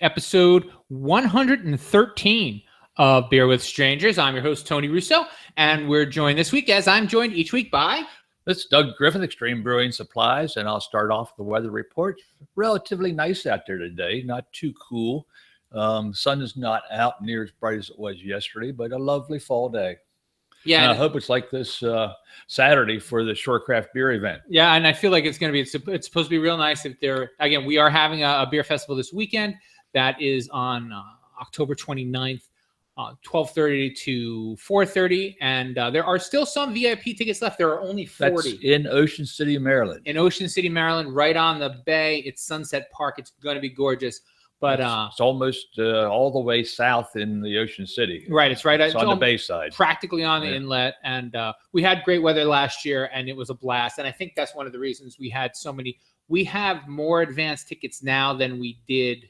episode 113 of Beer with Strangers. I'm your host, Tony Russo, and we're joined this week, as I'm joined each week by... This is Doug Griffith, Extreme Brewing Supplies, and I'll start off the weather report. Relatively nice out there today, not too cool. Sun is not out near as bright as it was yesterday, but a lovely fall day. Yeah, and I hope it's like this Saturday for the Shorecraft Beer event. Yeah, and I feel like it's going to be, it's supposed to be real nice. If they're, again, we are having a beer festival this weekend that is on October 29th, 12:30 to 4:30, and there are still some VIP tickets left. There are only 40. That's in Ocean City, Maryland. In Ocean City, Maryland, right on the bay. It's Sunset Park. It's going to be gorgeous. But it's almost all the way south in the Ocean City. Right, it's right. It's on the bay side, practically on the inlet. And we had great weather last year, and it was a blast. And I think that's one of the reasons we had so many. We have more advanced tickets now than we did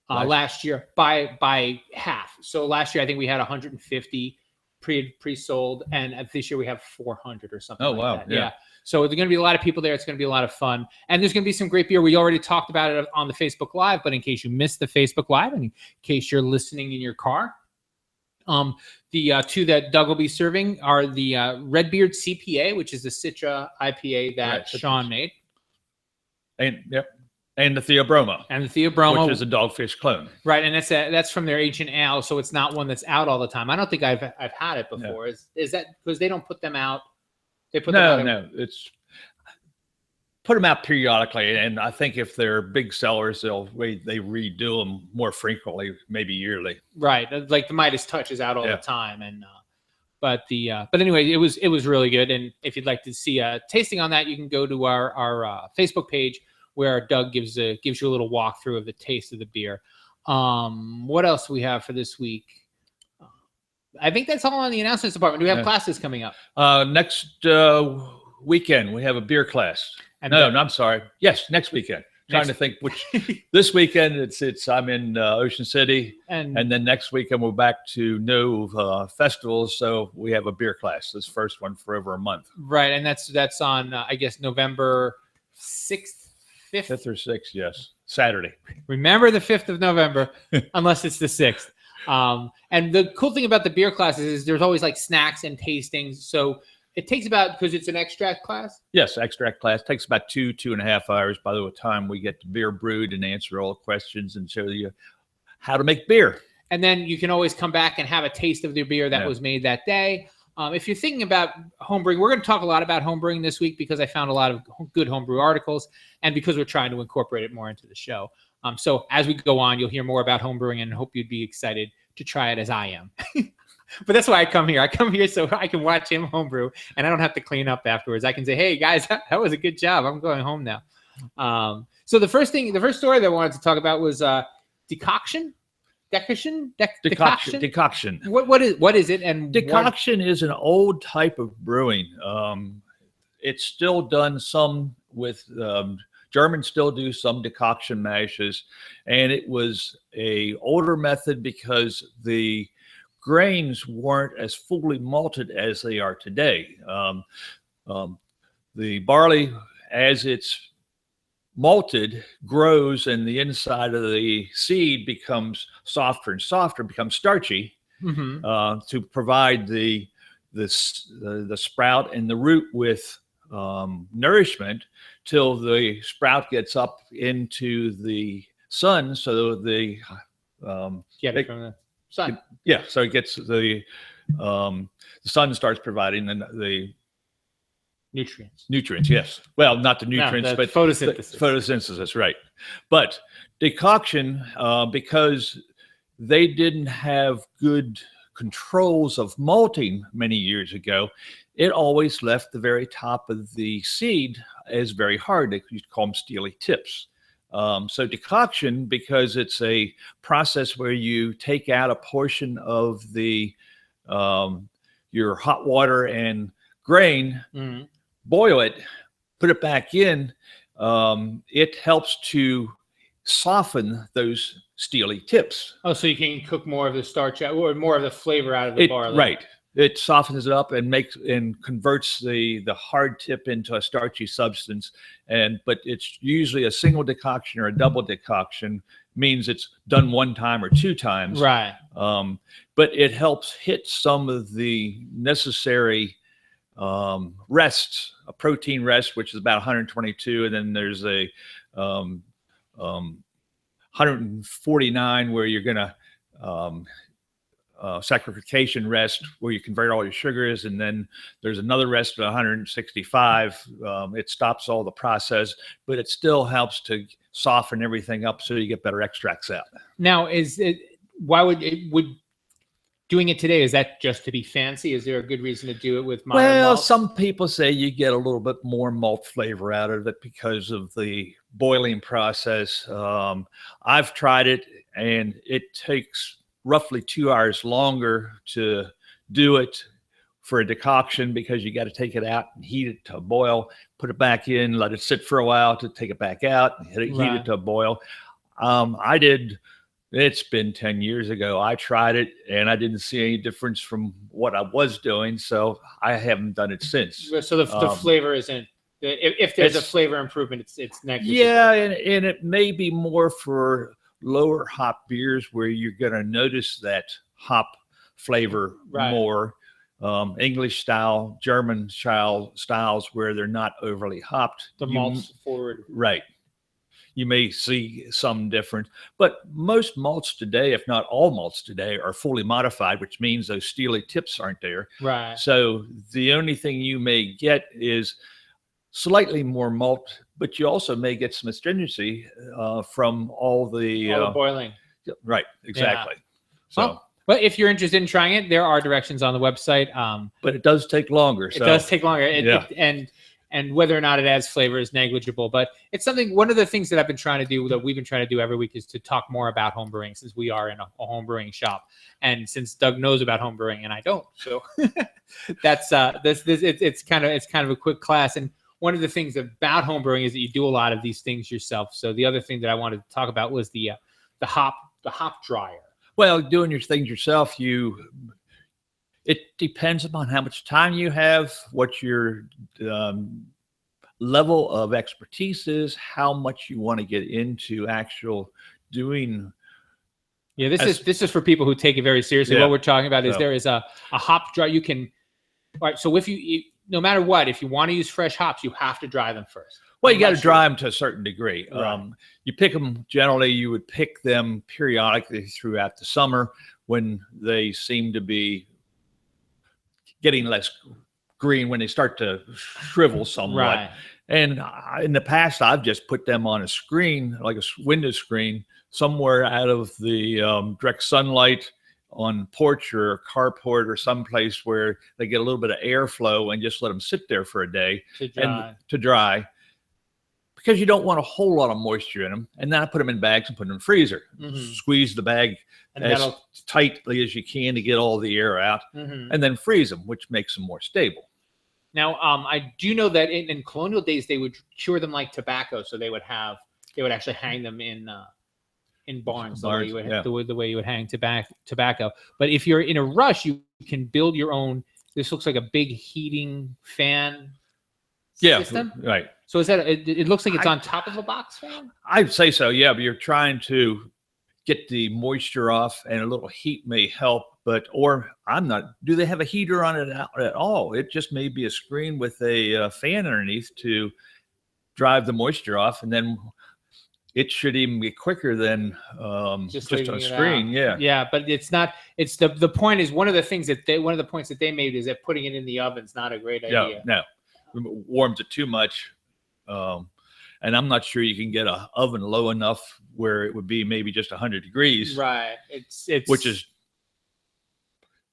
last year by half. So last year I think we had 150 pre-sold, and this year we have 400 or something. Oh, like wow! That. Yeah. So there's going to be a lot of people there. It's going to be a lot of fun. And there's going to be some great beer. We already talked about it on the Facebook Live, but in case you missed the Facebook Live and in case you're listening in your car, the two that Doug will be serving are the Redbeard CPA, which is the Citra IPA that Sean made. And the Theobroma. And the Theobroma. Which is a Dogfish clone. Right, and that's from their Ancient Ale, so it's not one that's out all the time. I don't think I've had it before. No. Is that because they don't put them out? They put no. It's put them out periodically, and I think if they're big sellers, they redo them more frequently, maybe yearly. Right, like the Midas Touch is out all the time, and but anyway, it was really good. And if you'd like to see a tasting on that, you can go to our Facebook page where Doug gives you a little walkthrough of the taste of the beer. What else do we have for this week? I think that's all on the announcements department. Do we have classes coming up? Next weekend, we have a beer class. I'm sorry. Yes, next weekend. Trying to think which. This weekend, I'm in Ocean City, and then next weekend we're back to no festivals, so we have a beer class. This first one for over a month. Right, and that's on I guess November 6th, 5th or 6th. Yes, Saturday. Remember the 5th of November, unless it's the 6th. And the cool thing about the beer classes is there's always like snacks and tastings. So it takes about, because it's an extract class. Yes, extract class takes about 2.5 hours by the time we get the beer brewed and answer all the questions and show you how to make beer. And then you can always come back and have a taste of the beer that was made that day. If you're thinking about homebrewing, we're going to talk a lot about homebrewing this week because I found a lot of good homebrew articles and because we're trying to incorporate it more into the show. So as we go on, you'll hear more about homebrewing and hope you'd be excited to try it as I am. But that's why I come here. I come here so I can watch him homebrew and I don't have to clean up afterwards. I can say, hey, guys, that was a good job. I'm going home now. So the first story that I wanted to talk about was decoction. Decoction. What is it? And decoction is an old type of brewing. It's still done some with Germans still do some decoction mashes, and it was a older method because the grains weren't as fully malted as they are today. The barley, as it's malted, grows, and the inside of the seed becomes softer and softer, becomes starchy, to provide the sprout and the root with nourishment till the sprout gets up into the sun. So the get it from the sun. So it gets the sun starts providing the nutrients. Yes. Well, not the nutrients, but photosynthesis. Photosynthesis, right. But decoction, because they didn't have good controls of malting many years ago, it always left the very top of the seed as very hard. They used to call them steely tips. So decoction, because it's a process where you take out a portion of the your hot water and grain, boil it, put it back in, it helps to soften those steely tips. Oh, so you can cook more of the starch out, or more of the flavor out of the barley. Right. It softens it up and converts the hard tip into a starchy substance. But it's usually a single decoction or a double decoction means it's done one time or two times. Right. But it helps hit some of the necessary rests, a protein rest, which is about 122, and then there's a 149 where you're going to saccharification rest where you convert all your sugars, and then there's another rest at 165. It stops all the process, but it still helps to soften everything up so you get better extracts out. Now, would doing it today, is that just to be fancy? Is there a good reason to do it with modern malt? Some people say you get a little bit more malt flavor out of it because of the boiling process. I've tried it, and it takes roughly 2 hours longer to do it for a decoction because you got to take it out and heat it to a boil, put it back in, let it sit for a while to take it back out, and heat it to a boil. It's been 10 years ago. I tried it and I didn't see any difference from what I was doing. So I haven't done it since. So the flavor isn't, if there's a flavor improvement, it's negligible. Yeah. And it may be more for lower hop beers where you're going to notice that hop flavor more. English style, German styles where they're not overly hopped. The malts forward. Right. You may see some difference, but most malts today, if not all malts today, are fully modified, which means those steely tips aren't there. Right. So the only thing you may get is slightly more malt, but you also may get some astringency from all the boiling. Right. Exactly. Yeah. Well, if you're interested in trying it, there are directions on the website. But it does take longer. It does take longer. And whether or not it adds flavor is negligible. But it's something, one of the things that I've been trying to do, that we've been trying to do every week, is to talk more about homebrewing, since we are in a homebrewing shop. And since Doug knows about homebrewing and I don't. So that's it's kind of a quick class. And one of the things about homebrewing is that you do a lot of these things yourself. So the other thing that I wanted to talk about was the hop dryer. Well, doing your things yourself, it depends upon how much time you have, what your level of expertise is, how much you want to get into actual doing. Yeah, this is for people who take it very seriously. What we're talking about is there is a hop dry. You can, all right. So if you no matter what, if you want to use fresh hops, you have to dry them first. Well, you got to dry them to a certain degree. Right. You pick them, generally, you would pick them periodically throughout the summer when they seem to be getting less green, when they start to shrivel somewhat. Right. And in the past, I've just put them on a screen, like a window screen, somewhere out of the direct sunlight, on porch or carport or someplace where they get a little bit of airflow, and just let them sit there for a day to dry. Because you don't want a whole lot of moisture in them. And then I put them in bags and put them in the freezer. Mm-hmm. Squeeze the bag as tightly as you can to get all the air out, and then freeze them, which makes them more stable. Now, I do know that in colonial days, they would cure them like tobacco. So they would actually hang them in barns, the way you would hang tobacco. But if you're in a rush, you can build your own. This looks like a big heating fan system. Right. So is that? It looks like it's on top of a box fan. I'd say so. Yeah, but you're trying to get the moisture off, and a little heat may help. Or I'm not. Do they have a heater on it at all? It just may be a screen with a fan underneath to drive the moisture off, and then it should even be quicker than just a screen. Yeah, but it's not. It's the point is, one of the points that they made is that putting it in the oven's not a great idea. No, warms it too much. And I'm not sure you can get an oven low enough where it would be maybe just 100 degrees. Right. Which is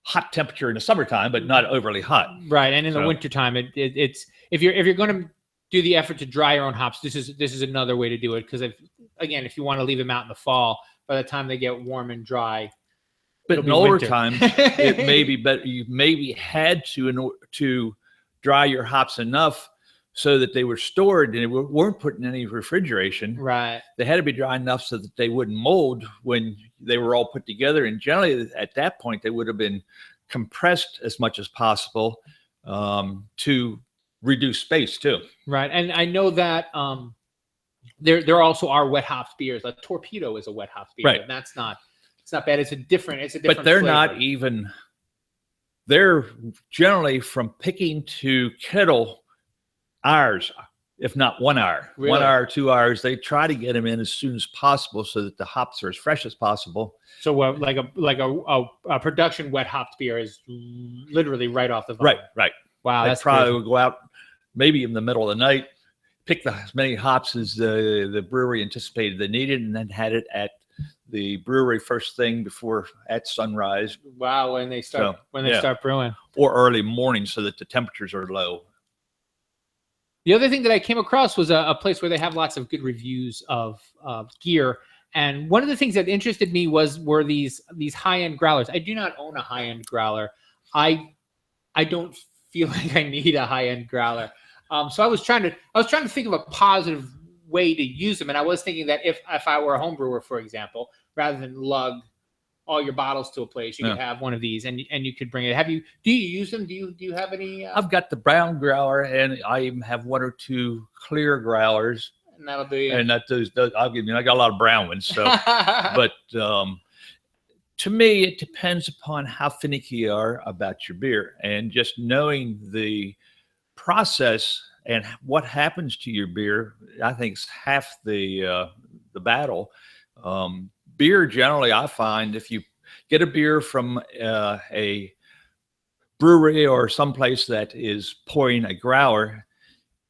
hot temperature in the summertime, but not overly hot. Right. And in the wintertime, it's if you're going to do the effort to dry your own hops, this is another way to do it. Because if you want to leave them out in the fall, by the time they get warm and dry. But in older times, it may be better. You maybe had to dry your hops enough so that they were stored and they weren't put in any refrigeration. Right. They had to be dry enough so that they wouldn't mold when they were all put together. And generally, at that point, they would have been compressed as much as possible to reduce space too. Right. And I know that there also are wet hops beers. Like Torpedo is a wet hops beer, Right. and it's not bad. It's a different But they're flavor. not even. They're generally from picking to kettle hours, if not 1 hour, Really? 1 hour, 2 hours. They try to get them in as soon as possible so that the hops are as fresh as possible. So like a production wet hopped beer is literally right off the vine. Right. Wow, They that's probably crazy. would go out maybe in the middle of the night, pick as many hops as the brewery anticipated they needed, and then had it at the brewery first thing at sunrise. Wow, when they start brewing, or early morning, so that the temperatures are low. The other thing that I came across was a place where they have lots of good reviews of gear. And one of the things that interested me were these high-end growlers. I do not own a high-end growler. I don't feel like I need a high-end growler. So I was trying to think of a positive way to use them. And I was thinking that if I were a home brewer, for example, rather than lug all your bottles to a place, you could have one of these and you could bring it. Do you use them? Do you have any? I've got the brown growler, and I even have 1 or 2 clear growlers. And that'll do you. And I'll give you. I got a lot of brown ones. So, but to me, it depends upon how finicky you are about your beer, and just knowing the process and what happens to your beer. I think is half the battle. Beer generally, I find, if you get a beer from a brewery or someplace that is pouring a growler,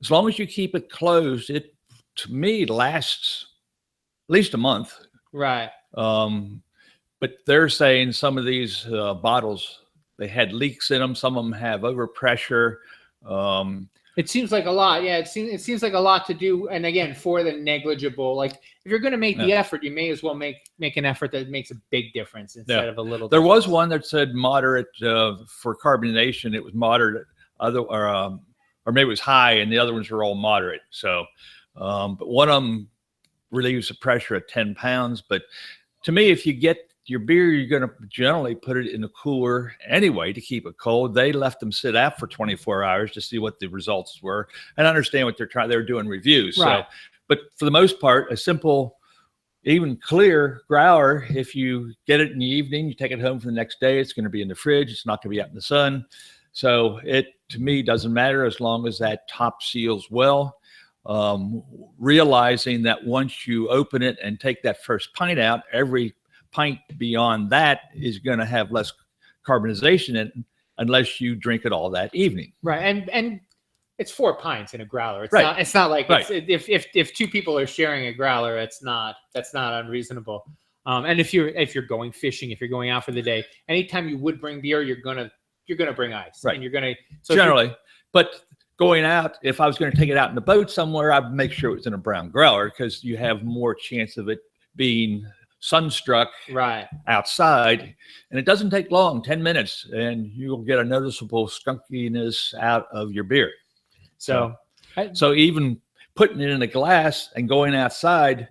as long as you keep it closed, it to me lasts at least a month. Right. But they're saying some of these bottles, they had leaks in them. Some of them have overpressure. It seems like a lot. Yeah, it seems like a lot to do. And again, for the negligible, like if you're going to make the effort, you may as well make an effort that makes a big difference instead of a little. There was one that said moderate for carbonation. It was moderate, or maybe it was high, and the other ones were all moderate. So, but one of them relieves the pressure at 10 pounds. But to me, if you get your beer, you're going to generally put it in a cooler anyway to keep it cold. They left them sit out for 24 hours to see what the results were and understand what they're doing reviews. Right. So, but for the most part, a simple, even clear growler, if you get it in the evening, you take it home for the next day, it's going to be in the fridge. It's not going to be out in the sun. So it, to me, doesn't matter as long as that top seals well. Realizing that once you open it and take that first pint out, every pint beyond that is going to have less carbonization in it unless you drink it all that evening. Right. And it's 4 pints in a growler. It's not like if 2 people are sharing a growler, that's not unreasonable. And if you're going fishing, if you're going out for the day, anytime you would bring beer, you're gonna bring ice. Right. And you're gonna generally. But going out, if I was going to take it out in the boat somewhere, I'd make sure it was in a brown growler because you have more chance of it being sunstruck outside, and it doesn't take long, 10 minutes, and you'll get a noticeable skunkiness out of your beer. So even putting it in a glass and going outside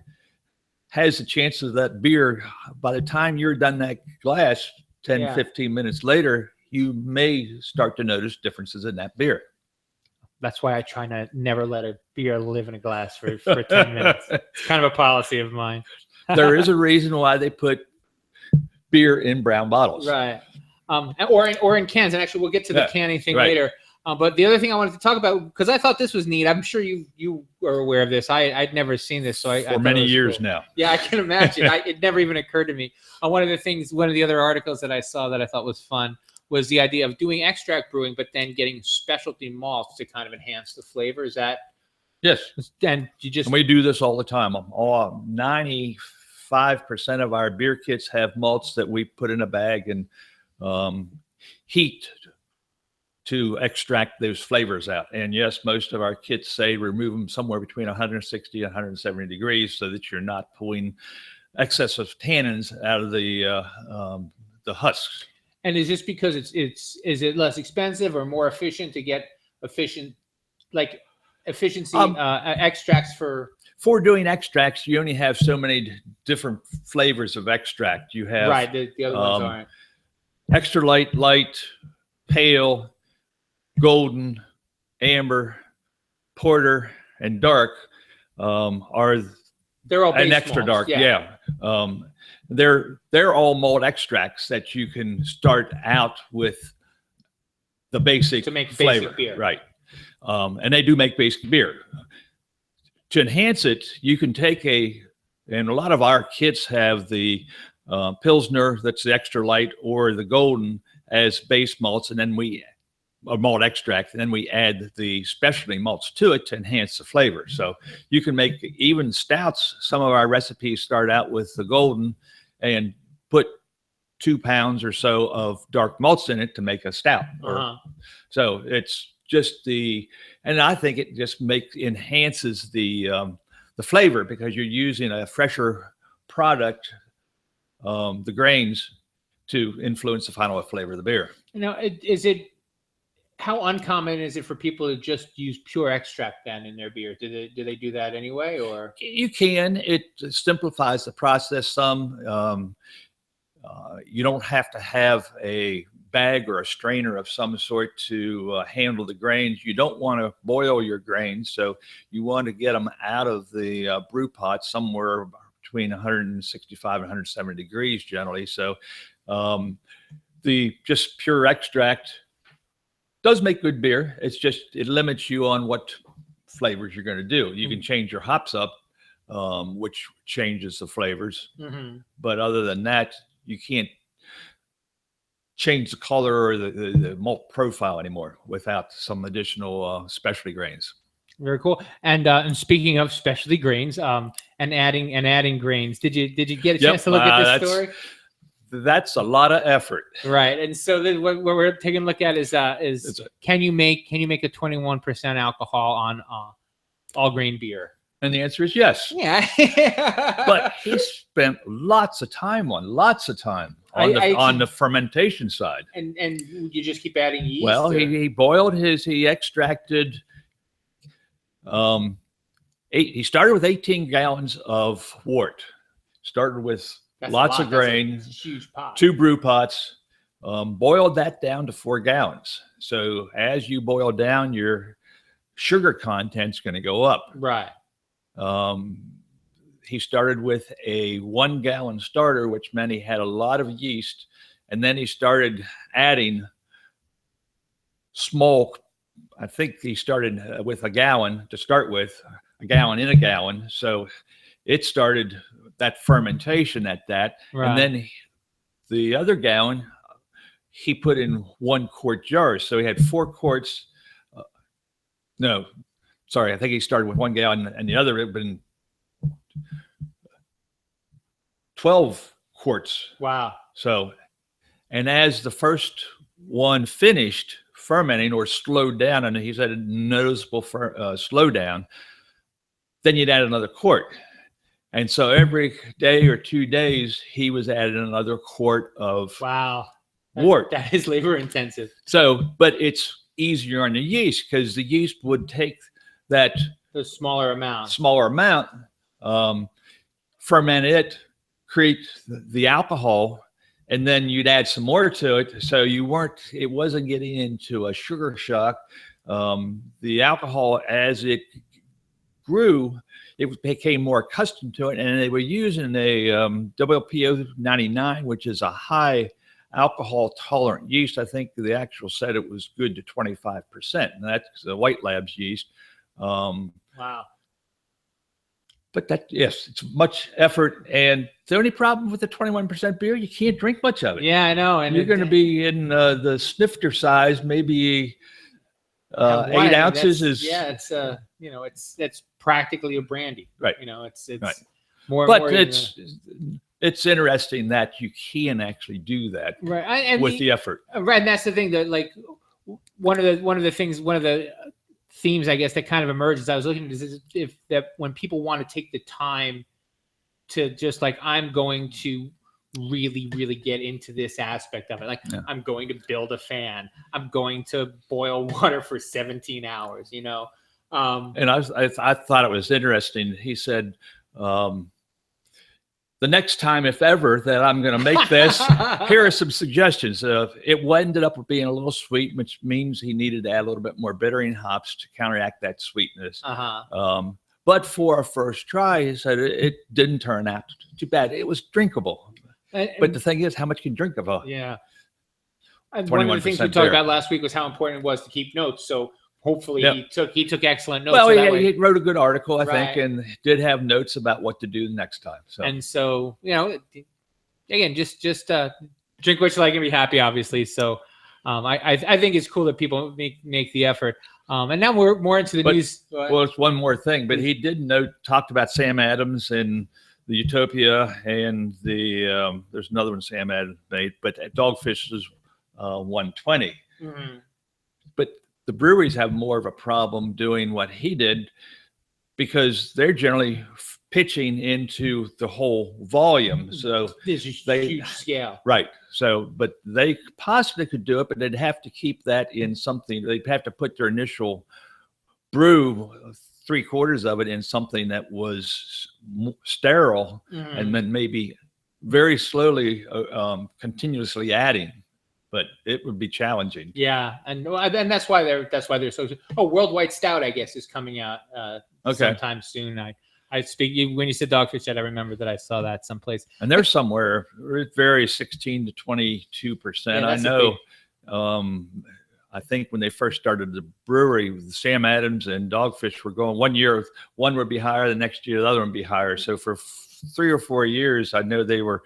has the chance of that beer, by the time you're done that glass 10, 15 minutes later, you may start to notice differences in that beer. That's why I try to never let a beer live in a glass for 10 minutes. It's kind of a policy of mine. There is a reason why they put beer in brown bottles. Right. Or in cans. And actually, we'll get to the canning thing later. But the other thing I wanted to talk about, because I thought this was neat. I'm sure you were aware of this. I'd never seen this. For many years now. Yeah, I can imagine. It never even occurred to me. One of the other articles that I saw that I thought was fun was the idea of doing extract brewing, but then getting specialty malts to kind of enhance the flavor. Is that? Yes. And we do this all the time. 95% of our beer kits have malts that we put in a bag and heat to extract those flavors out. And yes, most of our kits say remove them somewhere between 160 and 170 degrees so that you're not pulling excess of tannins out of the husks. And is this because is it less expensive or more efficient to get efficiency extracts for doing extracts? You only have so many different flavors of extract. You have the other ones aren't. Extra light, pale, golden, amber, porter, and dark. are They're all an base extra malts, dark. Yeah. They're all malt extracts that you can start out with the basic to make flavor. basic beer. Right. And they do make basic beer. To enhance it, you can take and a lot of our kits have the Pilsner, that's the extra light, or the Golden as base malts, and then a malt extract, and then we add the specialty malts to it to enhance the flavor. So you can make even stouts. Some of our recipes start out with the Golden and put 2 pounds or so of dark malts in it to make a stout. So it's just and I think it just enhances the flavor because you're using a fresher product, the grains, to influence the final flavor of the beer. Now, how uncommon is it for people to just use pure extract then in their beer? Do they do that anyway, or? You can. It simplifies the process some. You don't have to have a bag or a strainer of some sort to handle the grains. You don't want to boil your grains, so you want to get them out of the brew pot somewhere between 165 and 170 degrees generally. So the just pure extract does make good beer. It's just it limits you on what flavors you're going to do. You can change your hops up, which changes the flavors. But other than that, you can't change the color or the malt profile anymore without some additional specialty grains. Very cool. And speaking of specialty grains, and adding grains, did you get a chance to look at this story? That's a lot of effort, right? And so what we're taking a look at is can you make a 21% alcohol on all grain beer? And the answer is yes. Yeah. But he spent lots of time on the fermentation side. And you just keep adding yeast? Well, he extracted, he started with 18 gallons of wort. Started with lots of grain, that's a huge pot. 2 brew pots, boiled that down to 4 gallons. So as you boil down, your sugar content's going to go up. Right. He started with a 1 gallon starter, which meant he had a lot of yeast. And then he started adding small, I think he started with a gallon to start with, a gallon in a gallon. So it started that fermentation at that. Right. And then the other gallon, he put in 1 quart jars. So he had 4 quarts. No, sorry, I think he started with 1 gallon and the other had been 12 quarts. Wow. So, and as the first one finished fermenting or slowed down, and he said a noticeable slowdown, then you'd add another quart. And so every day or 2 days, he was adding another quart of wort. That is labor intensive. So, but it's easier on the yeast because the yeast would take the smaller amount, ferment it, create the alcohol, and then you'd add some more to it. So it wasn't getting into a sugar shock. The alcohol, as it grew, it became more accustomed to it, and they were using a WPO 99, which is a high alcohol tolerant yeast. I think the actual said it was good to 25%, and that's the White Labs yeast. Wow. But yes, it's much effort. And the only problem with the 21% beer, you can't drink much of it. Yeah, I know. And you're going to be in the snifter size, maybe 8 ounces is. Yeah, it's practically a brandy. Right. It's right. more. But it's interesting that you can actually do that with the effort. Right, and that's the thing that one of the themes, I guess, that kind of emerges. I was looking at when people want to take the time to just I'm going to really, really get into this aspect of it. I'm going to build a fan. I'm going to boil water for 17 hours, And I thought it was interesting. He said, the next time, if ever, that I'm going to make this, here are some suggestions. It ended up being a little sweet, which means he needed to add a little bit more bittering hops to counteract that sweetness. But for our first try, he said it didn't turn out too bad. It was drinkable. But the thing is, how much can you drink of a yeah. And one of the things we talked about last week was how important it was to keep notes. So hopefully he took excellent notes. Well, so he wrote a good article, I think, and did have notes about what to do next time. So and so again, just drink what you like and be happy, obviously. So I think it's cool that people make the effort. And now we're more into the news. Well, it's one more thing, but he did talked about Sam Adams and the Utopia and the there's another one Sam Adams made, but Dogfish is 120. Mm-hmm. But the breweries have more of a problem doing what he did because they're generally pitching into the whole volume. So there's a huge scale. Right. So, but they possibly could do it, but they'd have to keep that in something. They'd have to put their initial brew, 3/4 of it, in something that was sterile, and then maybe very slowly, continuously adding. But it would be challenging. Yeah, and that's why they're so. Oh, World White Stout, I guess, is coming out sometime soon. I speak when you said Dogfish Head, I remember that I saw that someplace. And there's somewhere it varies 16 to 22%. I know. I think when they first started the brewery, Sam Adams and Dogfish were going 1 year, one would be higher, the next year the other one would be higher. So for 3 or 4 years, I know they were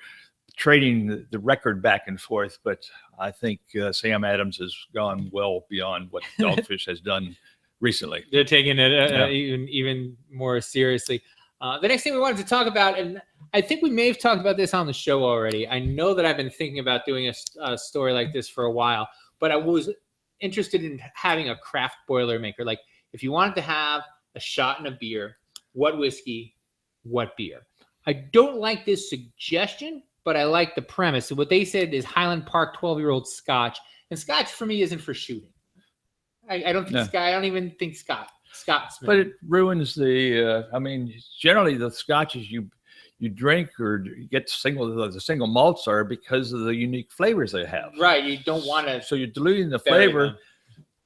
trading the record back and forth, but I think Sam Adams has gone well beyond what Dogfish has done recently. They're taking it even more seriously. The next thing we wanted to talk about, and I think we may have talked about this on the show already. I know that I've been thinking about doing a story like this for a while, but I was interested in having a craft boilermaker. Like if you wanted to have a shot in a beer, what whiskey, what beer? I don't like this suggestion, but I like the premise. So what they said is Highland Park 12-year-old Scotch. And Scotch for me isn't for shooting. I don't think I don't even think Scotsman. But it ruins the generally the Scotches you drink or you get the single malts are because of the unique flavors they have. Right. You don't want to. So you're diluting the flavor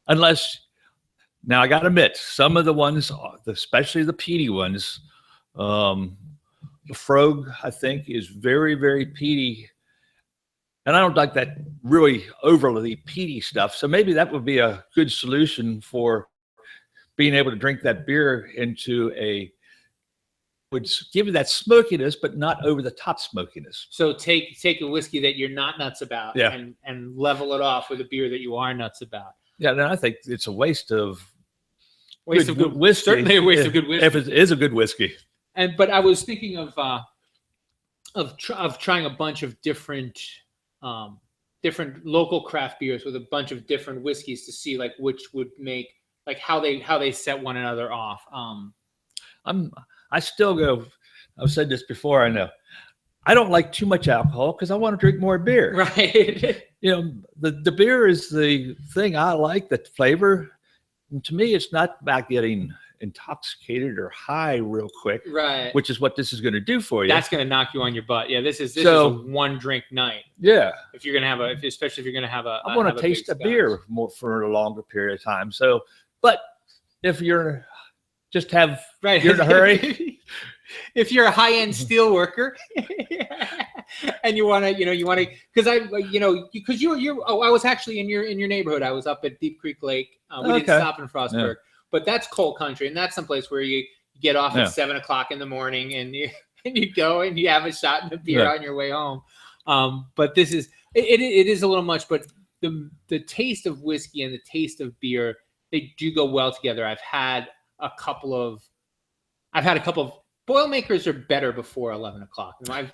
unless, now I got to admit, some of the ones, especially the peaty ones, the Frog, I think, is very, very peaty. And I don't like that really overly peaty stuff. So maybe that would be a good solution for being able to drink that beer into would give you that smokiness, but not over the top smokiness. So take a whiskey that you're not nuts about and level it off with a beer that you are nuts about. Yeah, and I think it's a waste of good whiskey. Certainly a waste of good whiskey. If it is a good whiskey. But I was thinking of trying a bunch of different local craft beers with a bunch of different whiskeys to see like which would make like how they set one another off. I still go. I've said this before. I know. I don't like too much alcohol because I want to drink more beer. Right. The beer is the thing I like. The flavor. And to me, it's not about getting intoxicated or high real quick. Right. Which is what this is going to do for you. That's going to knock you on your butt. Yeah. This is a one drink night. Yeah. If you're going to especially if you're going to have I want to taste a beer more for a longer period of time. So, but if you're you're in a hurry. If you're a high-end steel worker and you want to, because I was actually in your neighborhood. I was up at Deep Creek Lake. We didn't stop in Frostburg, but that's coal country. And that's someplace where you get off at 7:00 in the morning and you go and you have a shot and a beer on your way home. But this is, it is a little much, but the taste of whiskey and the taste of beer, they do go well together. I've had a couple of Boilermakers are better before 11 o'clock. But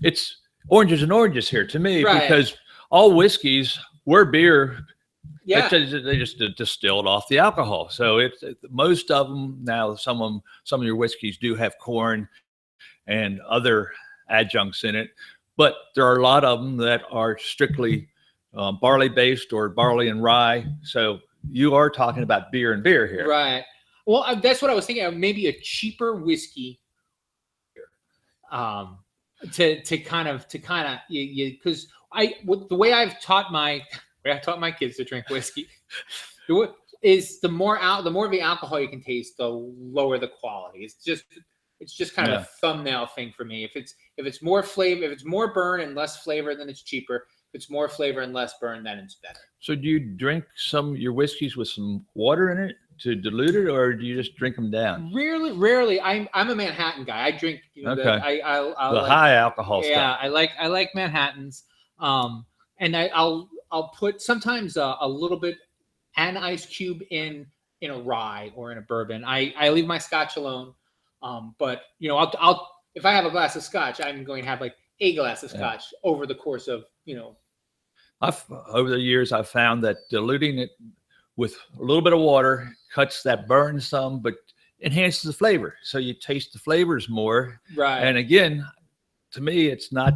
it's oranges and oranges here to me because all whiskeys were beer. Yeah, they just distilled off the alcohol. So it's most of them now. Some of your whiskeys do have corn and other adjuncts in it, but there are a lot of them that are strictly barley based or barley and rye. So you are talking about beer and beer here, right? Well, that's what I was thinking of. Maybe a cheaper whiskey, to kind of because the way I've taught my kids to drink whiskey, is the more of the alcohol you can taste, the lower the quality. It's just kind of a thumbnail thing for me. If it's more flavor, if it's more burn and less flavor, then it's cheaper. If it's more flavor and less burn, then it's better. So do you drink your whiskeys with some water in it to dilute it, or do you just drink them down? Rarely. I'm a Manhattan guy. I drink the high alcohol stuff. Yeah, I like Manhattans. And I'll put sometimes a little bit an ice cube in a rye or in a bourbon. I leave my scotch alone. But I'll if I have a glass of scotch, I'm going to have like a glass of scotch over the course of over the years I've found that diluting it with a little bit of water cuts that burn some, but enhances the flavor. So you taste the flavors more. Right. And again, to me, it's not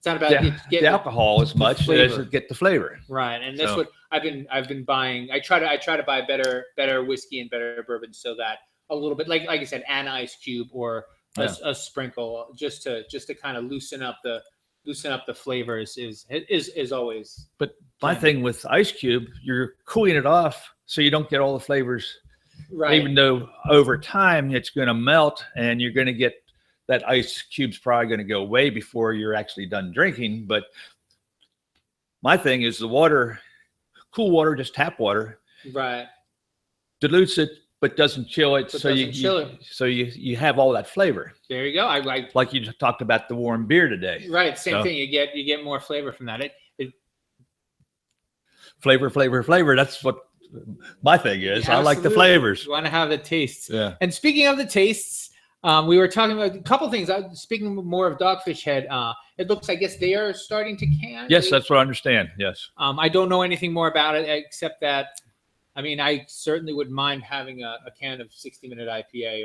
about the alcohol as much as to get the flavor. Right. And that's what I've been buying. I try to buy better whiskey and better bourbon, so that a little bit, like I said, an ice cube or a sprinkle, just to kind of loosen up the flavors is always. But my thing with ice cube, you're cooling it off so you don't get all the flavors. Right. Even though over time it's going to melt and you're going to get that ice cube's probably going to go away before you're actually done drinking. But my thing is the water, cool water, just tap water, right, dilutes it but doesn't chill it, so you have all that flavor. There you go. I like you talked about the warm beer today. Right, same thing. You get more flavor from that. Flavor. That's what my thing is. Absolutely. I like the flavors. You want to have the tastes. Yeah. And speaking of the tastes, we were talking about a couple things. Speaking more of Dogfish Head, it looks, I guess, they are starting to can. Yes, that's what I understand. Yes. I don't know anything more about it except that, I mean, I certainly wouldn't mind having a can of 60-minute IPA.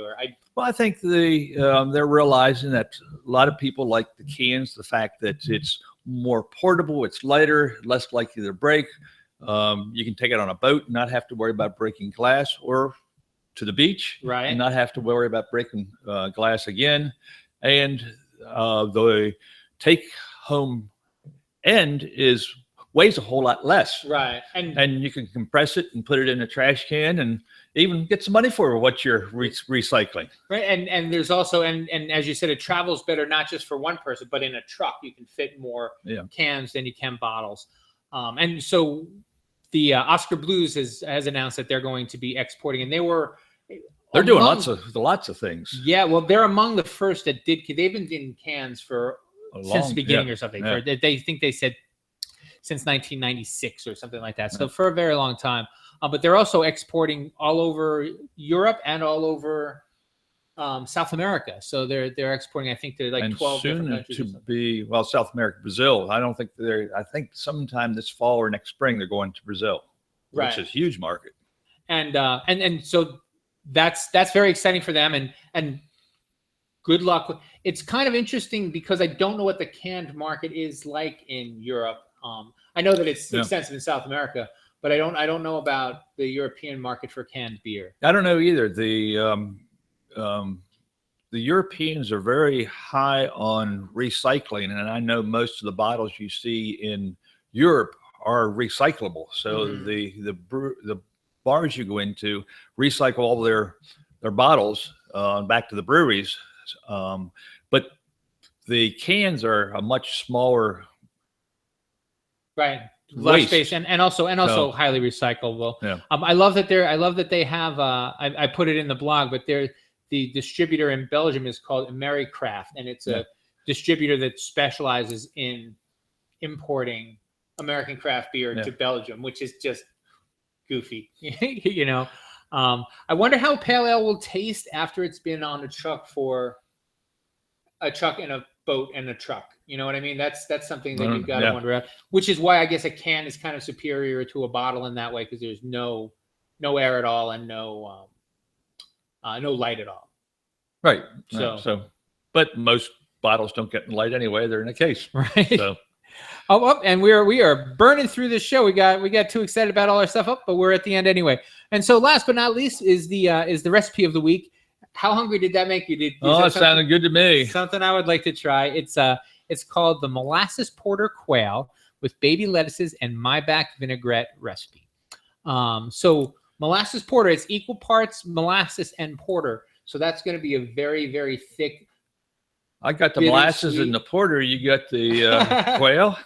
Well, I think they're realizing that a lot of people like the cans. The fact that it's more portable, it's lighter, less likely to break. You can take it on a boat and not have to worry about breaking glass, or to the beach, right, and not have to worry about breaking glass again. And the take-home end weighs a whole lot less, right, and you can compress it and put it in a trash can and even get some money for what you're recycling. Right, and there's also and as you said, it travels better not just for one person, but in a truck you can fit more cans than you can bottles. And so the Oscar Blues has announced that they're going to be exporting, and they're doing lots of things. Yeah, well, they're among the first that did. They've been in cans since the beginning or something. Yeah. They said since 1996 or something like that. So for a very long time. But they're also exporting all over Europe and all over South America. So they're exporting. I think they're like 12 different countries. To be South America, Brazil. I don't think I think sometime this fall or next spring they're going to Brazil, which is a huge market. And so that's very exciting for them. And good luck. It's kind of interesting because I don't know what the canned market is like in Europe. I know that it's extensive in South America, but I don't know about the European market for canned beer. I don't know either. The Europeans are very high on recycling, and I know most of the bottles you see in Europe are recyclable. So the bars you go into recycle all their bottles back to the breweries, but the cans are a much smaller. Right. Less space and also highly recyclable. Yeah. I love that they have I put it in the blog, but the distributor in Belgium is called Americraft, and it's a distributor that specializes in importing American craft beer to Belgium, which is just goofy. I wonder how pale ale will taste after it's been on a truck and a boat and a truck. You know what I mean? That's something that you've got to wonder about, which is why I guess a can is kind of superior to a bottle in that way, because there's no air at all and no light at all. Right. So, but most bottles don't get light anyway. They're in a case. Right. So. And we are burning through this show. We got too excited about all our stuff up, but we're at the end anyway. And so, last but not least, is the recipe of the week. How hungry did that make you? It sounded good to me. Something I would like to try. It's called the molasses porter quail with baby lettuces and Maybach vinaigrette recipe. So molasses porter. It's equal parts molasses and porter. So that's going to be a very, very thick. I got the molasses and the porter. You got the quail.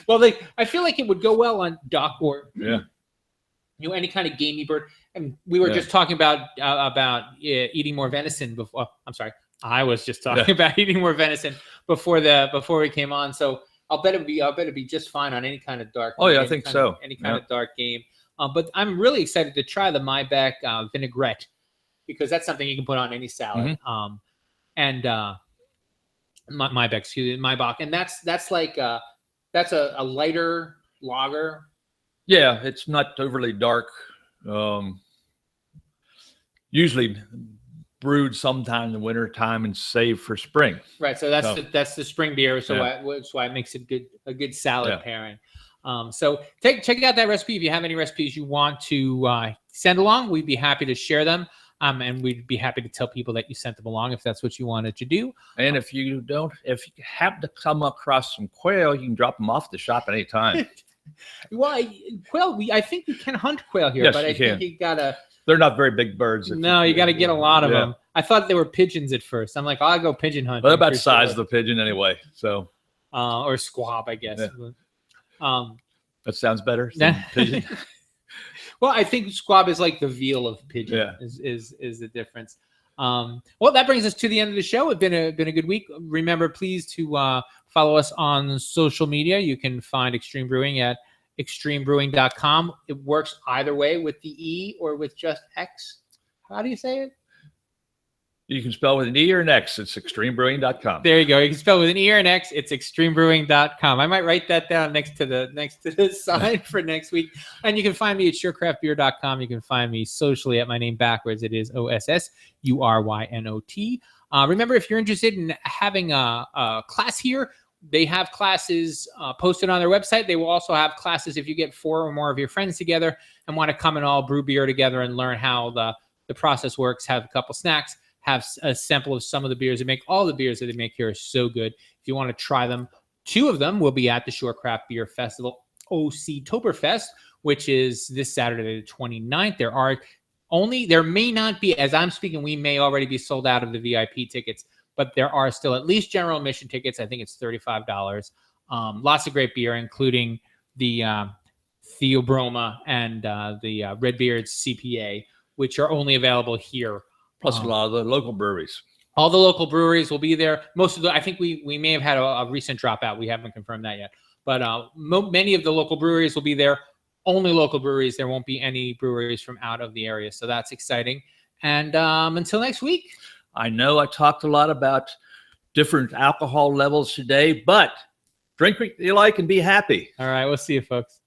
Well, I feel like it would go well on duck or any kind of gamey bird. And we were just talking about eating more venison before. I'm sorry, I was just talking about eating more venison before we came on. So I'll bet it'd be just fine on any kind of dark. Oh yeah, I think so. Any kind of dark game. But I'm really excited to try the Maybeck vinaigrette because that's something you can put on any salad. Maybach, and that's like that's a lighter lager. Yeah, it's not overly dark. Usually brewed sometime in the winter time and saved for spring. Right. So that's the spring beer. So that's why it makes it a good salad pairing. So check out that recipe. If you have any recipes you want to send along, we'd be happy to share them. And we'd be happy to tell people that you sent them along if that's what you wanted to do. And if you happen to come across some quail, you can drop them off the shop at any time. Well, quail, I think you can hunt quail here, yes, but I think you gotta. They're not very big birds. No, you got to get a lot of them. I thought they were pigeons at first. I'm like, I'll go pigeon hunt. They're about the size of the pigeon anyway. So, or squab, I guess. Yeah. That sounds better than pigeon. Well, I think squab is like the veal of pigeon. Yeah. Is the difference. Well, that brings us to the end of the show. It's been a good week. Remember, please to follow us on social media. You can find Extreme Brewing at extremebrewing.com. It works either way with the E or with just X. How do you say it? You can spell with an E or an X. It's extremebrewing.com. There you go. You can spell with an E or an X. It's extremebrewing.com. I might write that down next to the sign for next week. And you can find me at surecraftbeer.com. You can find me socially at my name backwards. It is OSSURYNOT. Remember, if you're interested in having a class here, they have classes posted on their website. They will also have classes if you get 4 or more of your friends together and want to come and all brew beer together and learn how the process works, have a couple snacks, have a sample of some of the beers they make. All the beers that they make here are so good. If you want to try them, 2 of them will be at the Shore Craft Beer Festival, OCtoberfest, which is this Saturday, the 29th. There may not be, as I'm speaking, we may already be sold out of the VIP tickets, but there are still at least general admission tickets. I think it's $35. Lots of great beer, including the Theobroma and the Redbeard's CPA, which are only available here. Plus a lot of the local breweries. All the local breweries will be there. Most of I think we may have had a recent dropout. We haven't confirmed that yet. But many of the local breweries will be there. Only local breweries. There won't be any breweries from out of the area. So that's exciting. And until next week. I know I talked a lot about different alcohol levels today, but drink what you like and be happy. All right. We'll see you, folks.